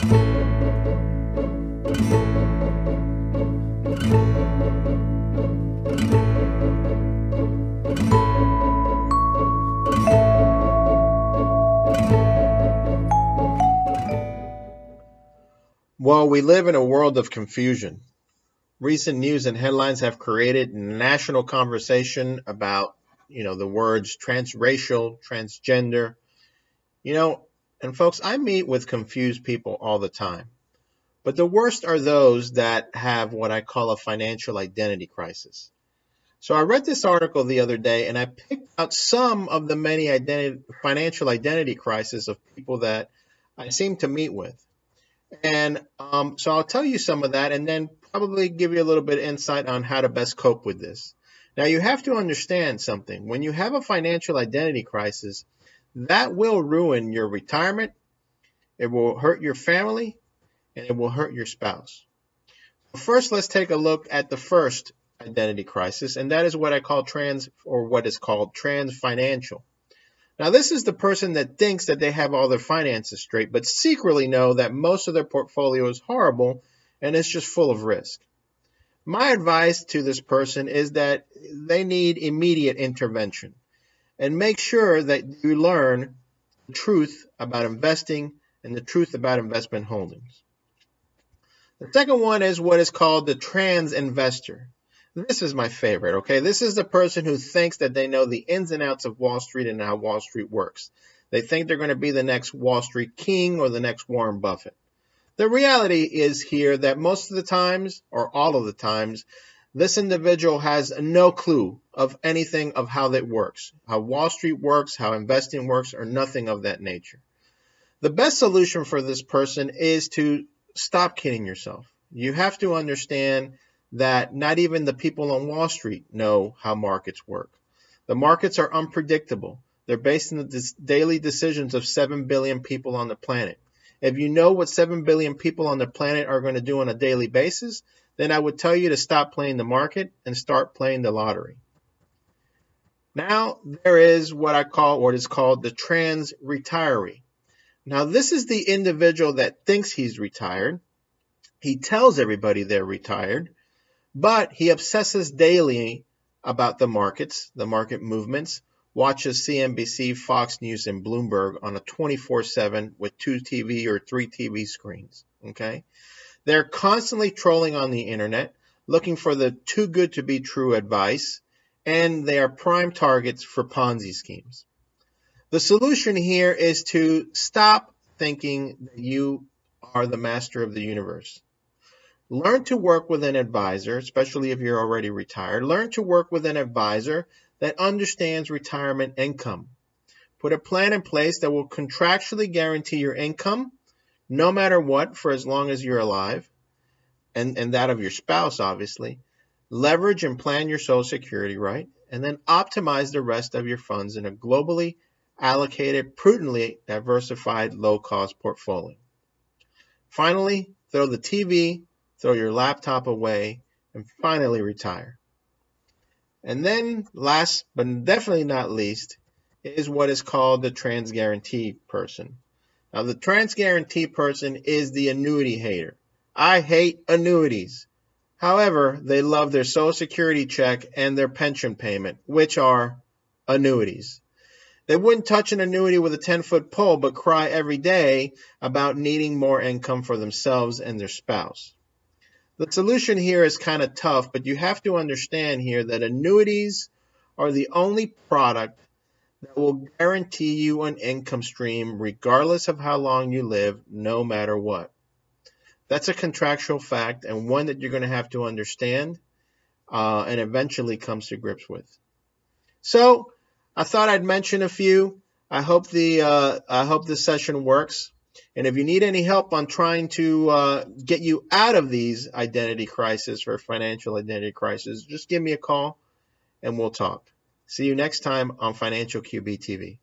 Well, we live in a world of confusion. Recent news and headlines have created national conversation about, the words transracial, transgender, you know, and folks, I meet with confused people all the time. But the worst are those that have what I call a financial identity crisis. So I read this article the other day and I picked out some of the many financial identity crises of people that I seem to meet with. And so I'll tell you some of that and then probably give you a little bit of insight on how to best cope with this. Now, you have to understand something. When you have a financial identity crisis, that will ruin your retirement, it will hurt your family, and it will hurt your spouse. First, let's take a look at the first identity crisis, and that is what I call what is called trans financial. Now, this is the person that thinks that they have all their finances straight, but secretly know that most of their portfolio is horrible and it's just full of risk. My advice to this person is that they need immediate intervention and make sure that you learn the truth about investing and the truth about investment holdings. The second one is what is called the trans investor. This is my favorite, okay? This is the person who thinks that they know the ins and outs of Wall Street and how Wall Street works. They think they're going to be the next Wall Street king or the next Warren Buffett. The reality is here that most of the times, or all of the times, this individual has no clue of anything of how that works, how Wall Street works, how investing works, or nothing of that nature. The best solution for this person is to stop kidding yourself. You have to understand that not even the people on Wall Street know how markets work. The markets are unpredictable. They're based on the daily decisions of 7 billion people on the planet. If you know what 7 billion people on the planet are going to do on a daily basis, then I would tell you to stop playing the market and start playing the lottery. Now, there is what is called the trans retiree. Now, this is the individual that thinks he's retired. He tells everybody they're retired, but he obsesses daily about the markets, the market movements, watches CNBC, Fox News, and Bloomberg on a 24/7 with 2 TV or 3 TV screens, okay? They're constantly trolling on the internet, looking for the too good to be true advice, and they are prime targets for Ponzi schemes. The solution here is to stop thinking that you are the master of the universe. Learn to work with an advisor, especially if you're already retired. Learn to work with an advisor that understands retirement income. Put a plan in place that will contractually guarantee your income, no matter what, for as long as you're alive, and that of your spouse, obviously. Leverage and plan your Social Security, right? And then optimize the rest of your funds in a globally allocated, prudently diversified, low-cost portfolio. Finally, throw the TV, throw your laptop away, and finally retire. And then last but definitely not least is what is called the trans guarantee person. Now, the trans guarantee person is the annuity hater. I hate annuities. However, they love their Social Security check and their pension payment, which are annuities. They wouldn't touch an annuity with a 10-foot pole, but cry every day about needing more income for themselves and their spouse. The solution here is kind of tough, but you have to understand here that annuities are the only product that will guarantee you an income stream regardless of how long you live, no matter what. That's a contractual fact and one that you're going to have to understand and eventually comes to grips with. So I thought I'd mention a few. I hope this session works. And if you need any help on trying to get you out of these identity crises or financial identity crisis, just give me a call and we'll talk. See you next time on Financial QB TV.